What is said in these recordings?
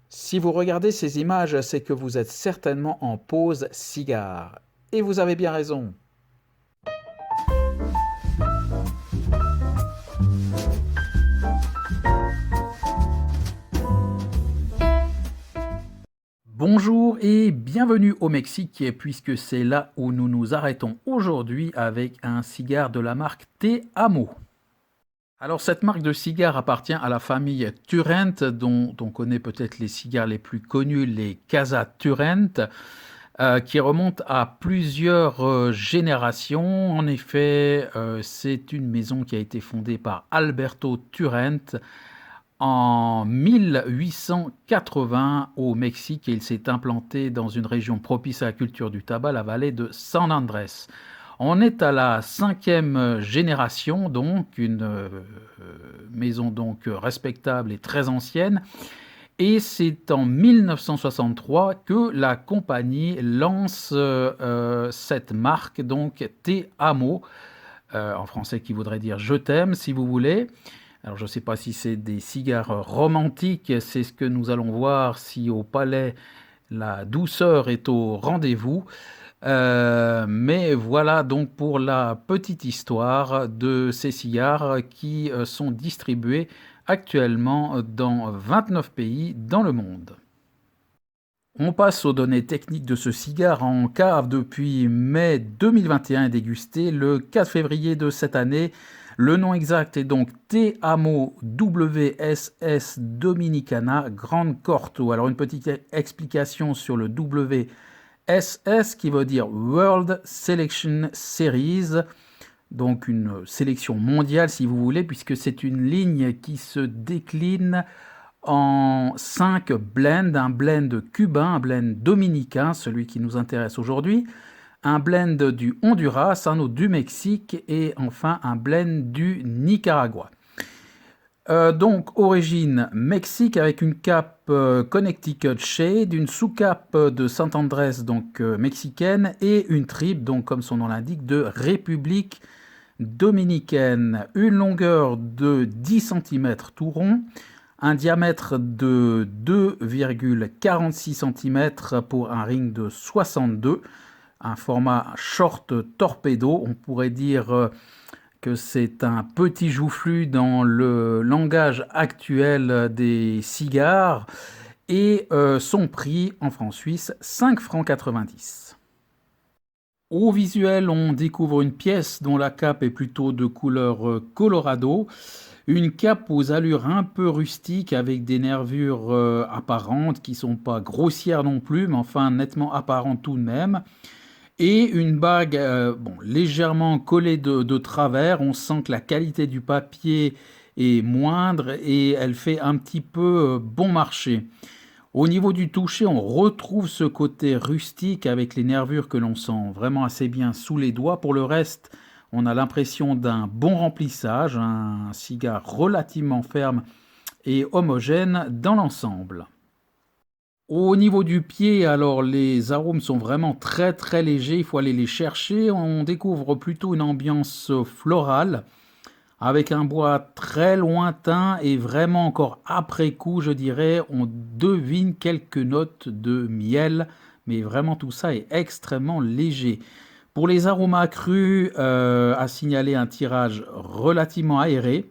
Si vous regardez ces images, c'est que vous êtes certainement en pause cigare. Et vous avez bien raison. Bonjour et bienvenue au Mexique, puisque c'est là où nous nous arrêtons aujourd'hui avec un cigare de la marque Te Amo. Alors cette marque de cigare appartient à la famille Turent, dont on connaît peut-être les cigares les plus connus, les Casa Turent, qui remontent à plusieurs générations. En effet, c'est une maison qui a été fondée par Alberto Turent en 1880 au Mexique et il s'est implanté dans une région propice à la culture du tabac, la vallée de San Andrés. On est à la 5e génération, donc une maison donc respectable et très ancienne. Et c'est en 1963 que la compagnie lance cette marque, donc Te Amo, en français qui voudrait dire je t'aime si vous voulez. Alors je ne sais pas si c'est des cigares romantiques, c'est ce que nous allons voir si au palais la douceur est au rendez-vous. Mais voilà donc pour la petite histoire de ces cigares qui sont distribués actuellement dans 29 pays dans le monde. On passe aux données techniques de ce cigare en cave depuis mai 2021 et dégusté le 4 février de cette année. Le nom exact est donc Te Amo WSS Dominicana Grande Corto. Alors une petite explication sur le WSS qui veut dire World Selection Series, donc une sélection mondiale si vous voulez, puisque c'est une ligne qui se décline en 5 blends, un blend cubain, un blend dominicain, celui qui nous intéresse aujourd'hui, un blend du Honduras, un autre du Mexique et enfin un blend du Nicaragua. Donc origine Mexique avec une cape Connecticut Shade, une sous-cape de Saint Andrés donc mexicaine et une triple donc comme son nom l'indique de République dominicaine. Une longueur de 10 cm tout rond, un diamètre de 2,46 cm pour un ring de 62, un format short torpedo. On pourrait dire que c'est un petit joufflu dans le langage actuel des cigares et son prix en francs suisses 5 francs 90. Au visuel, on découvre une pièce dont la cape est plutôt de couleur Colorado. Une cape aux allures un peu rustiques avec des nervures apparentes qui sont pas grossières non plus, mais enfin nettement apparentes tout de même. Et une bague légèrement collée de travers. On sent que la qualité du papier est moindre et elle fait un petit peu bon marché. Au niveau du toucher, on retrouve ce côté rustique avec les nervures que l'on sent vraiment assez bien sous les doigts. Pour le reste, on a l'impression d'un bon remplissage, un cigare relativement ferme et homogène dans l'ensemble. Au niveau du pied, alors les arômes sont vraiment très très légers, il faut aller les chercher. On découvre plutôt une ambiance florale avec un bois très lointain et vraiment encore après coup, je dirais, on devine quelques notes de miel, mais vraiment tout ça est extrêmement léger. Pour les aromas crus, à signaler un tirage relativement aéré.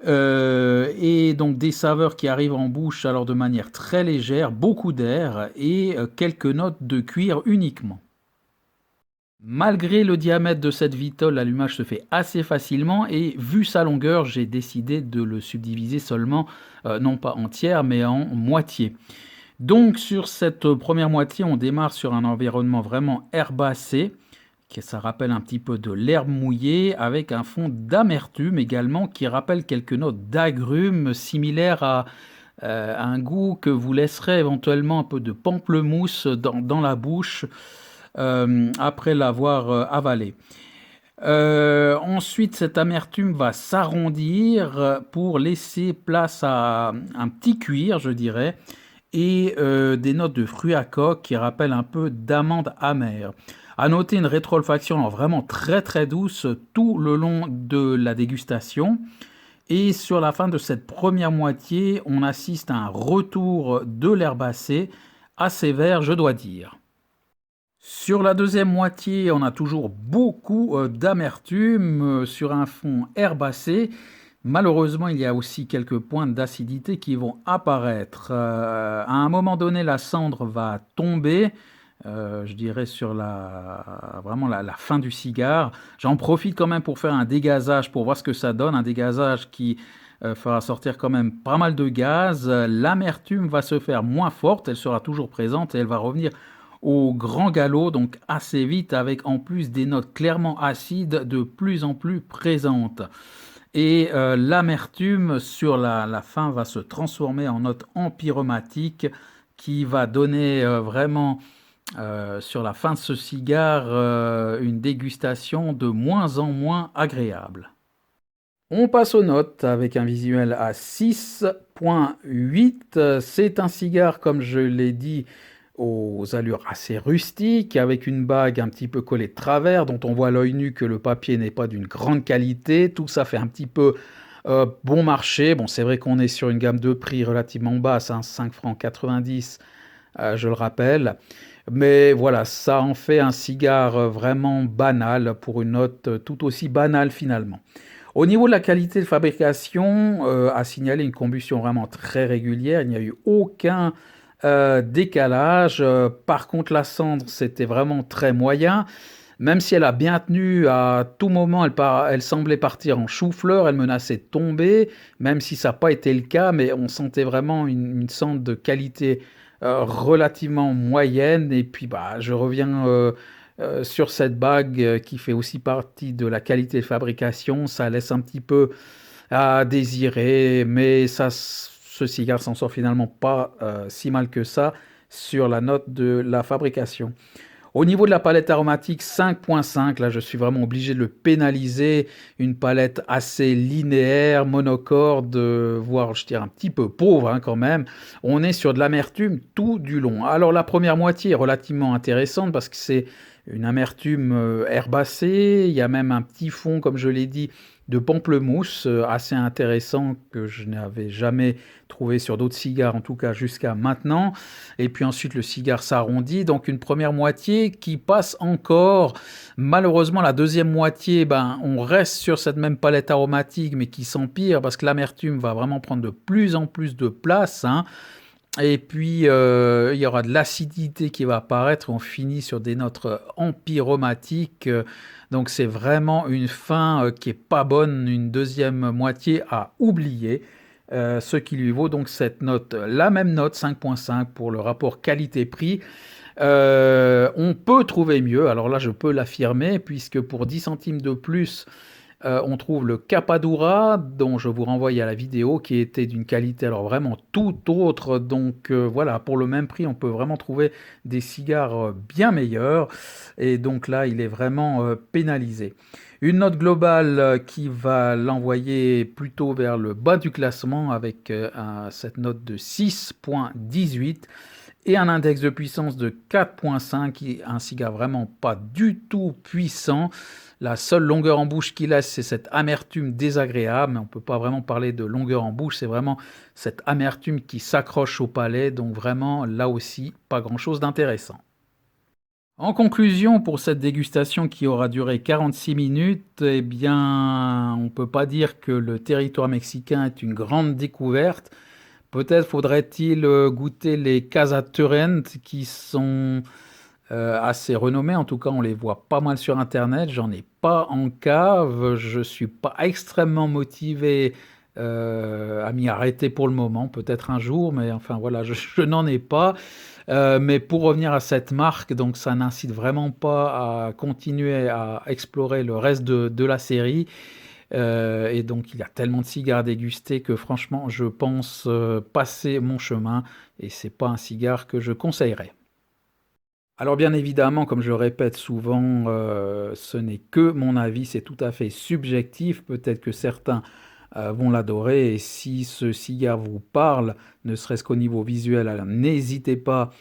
Et donc des saveurs qui arrivent en bouche alors de manière très légère, beaucoup d'air et quelques notes de cuir uniquement. Malgré le diamètre de cette vitole, l'allumage se fait assez facilement et vu sa longueur, j'ai décidé de le subdiviser seulement, non pas en tiers, mais en moitié. Donc sur cette première moitié, on démarre sur un environnement vraiment herbacé, qui ça rappelle un petit peu de l'herbe mouillée, avec un fond d'amertume également qui rappelle quelques notes d'agrumes similaires à un goût que vous laisserez éventuellement un peu de pamplemousse dans la bouche après l'avoir avalé. Ensuite, cette amertume va s'arrondir pour laisser place à un petit cuir, je dirais, et des notes de fruits à coque qui rappellent un peu d'amandes amères. À noter une rétro-olfaction vraiment très très douce tout le long de la dégustation Et sur la fin de cette première moitié, on assiste à un retour de l'herbacée, assez vert, je dois dire. Sur la deuxième moitié, on a toujours beaucoup d'amertume sur un fond herbacé. Malheureusement, il y a aussi quelques pointes d'acidité qui vont apparaître. À un moment donné, la cendre va tomber, je dirais sur vraiment la fin du cigare. J'en profite quand même pour faire un dégazage, pour voir ce que ça donne. Un dégazage qui fera sortir quand même pas mal de gaz. L'amertume va se faire moins forte, elle sera toujours présente et elle va revenir au grand galop, donc assez vite, avec en plus des notes clairement acides de plus en plus présentes. Et l'amertume sur la fin va se transformer en note empyromatique qui va donner vraiment sur la fin de ce cigare une dégustation de moins en moins agréable. On passe aux notes avec un visuel à 6,8. C'est un cigare, comme je l'ai dit, aux allures assez rustiques, avec une bague un petit peu collée de travers, dont on voit à l'œil nu que le papier n'est pas d'une grande qualité. Tout ça fait un petit peu bon marché. Bon, c'est vrai qu'on est sur une gamme de prix relativement basse, hein, 5 francs 90, je le rappelle. Mais voilà, ça en fait un cigare vraiment banal pour une note tout aussi banale finalement. Au niveau de la qualité de fabrication, à signaler une combustion vraiment très régulière. Il n'y a eu aucun décalage. Par contre, la cendre, c'était vraiment très moyen. Même si elle a bien tenu, à tout moment, elle semblait partir en chou-fleur, elle menaçait de tomber, même si ça n'a pas été le cas, mais on sentait vraiment une cendre de qualité relativement moyenne. Et puis, bah, je reviens sur cette bague qui fait aussi partie de la qualité de fabrication. Ça laisse un petit peu à désirer, mais ça, ce cigare s'en sort finalement pas si mal que ça sur la note de la fabrication. Au niveau de la palette aromatique 5,5, là je suis vraiment obligé de le pénaliser. Une palette assez linéaire, monocorde, voire je dirais un petit peu pauvre hein, quand même. On est sur de l'amertume tout du long. Alors la première moitié est relativement intéressante parce que c'est une amertume herbacée. Il y a même un petit fond, comme je l'ai dit, de pamplemousse assez intéressant que je n'avais jamais trouvé sur d'autres cigares, en tout cas jusqu'à maintenant. Et puis ensuite, le cigare s'arrondit, donc une première moitié qui passe encore. Malheureusement, la deuxième moitié, ben, on reste sur cette même palette aromatique, mais qui s'empire parce que l'amertume va vraiment prendre de plus en plus de place, hein. Et puis, il y aura de l'acidité qui va apparaître. On finit sur des notes empyromatiques. Donc, c'est vraiment une fin qui est pas bonne, une deuxième moitié à oublier. Ce qui lui vaut donc cette note, la même note, 5,5 pour le rapport qualité-prix. On peut trouver mieux, alors là je peux l'affirmer, puisque pour 10 centimes de plus, on trouve le Capadura, dont je vous renvoie à la vidéo, qui était d'une qualité alors vraiment tout autre. Donc voilà, pour le même prix, on peut vraiment trouver des cigares bien meilleurs. Et donc là, il est vraiment pénalisé. Une note globale qui va l'envoyer plutôt vers le bas du classement avec cette note de 6,18 et un index de puissance de 4,5, qui est un cigare vraiment pas du tout puissant. La seule longueur en bouche qu'il laisse, c'est cette amertume désagréable, mais on ne peut pas vraiment parler de longueur en bouche, c'est vraiment cette amertume qui s'accroche au palais, donc vraiment, là aussi, pas grand-chose d'intéressant. En conclusion, pour cette dégustation qui aura duré 46 minutes, eh bien, on ne peut pas dire que le territoire mexicain est une grande découverte. Peut-être faudrait-il goûter les Casa Turent qui sont assez renommés. En tout cas, on les voit pas mal sur Internet. J'en ai pas en cave. Je suis pas extrêmement motivé à m'y arrêter pour le moment. Peut-être un jour, mais enfin voilà, je n'en ai pas. Mais pour revenir à cette marque, donc ça n'incite vraiment pas à continuer à explorer le reste de la série. Et donc il y a tellement de cigares à déguster que franchement, je pense passer mon chemin et c'est pas un cigare que je conseillerais. Alors bien évidemment, comme je le répète souvent, ce n'est que mon avis, c'est tout à fait subjectif. Peut-être que certains vont l'adorer et si ce cigare vous parle, ne serait-ce qu'au niveau visuel, alors n'hésitez pas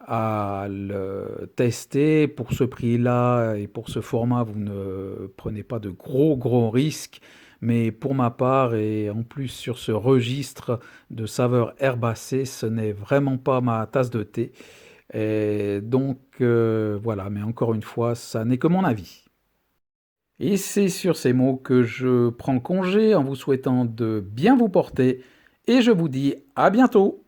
à le tester. Pour ce prix-là et pour ce format, vous ne prenez pas de gros risques. mais pour ma part et en plus sur ce registre de saveurs herbacées, ce n'est vraiment pas ma tasse de thé. Et donc voilà, mais encore une fois, ça n'est que mon avis. Et c'est sur ces mots que je prends congé en vous souhaitant de bien vous porter et je vous dis à bientôt.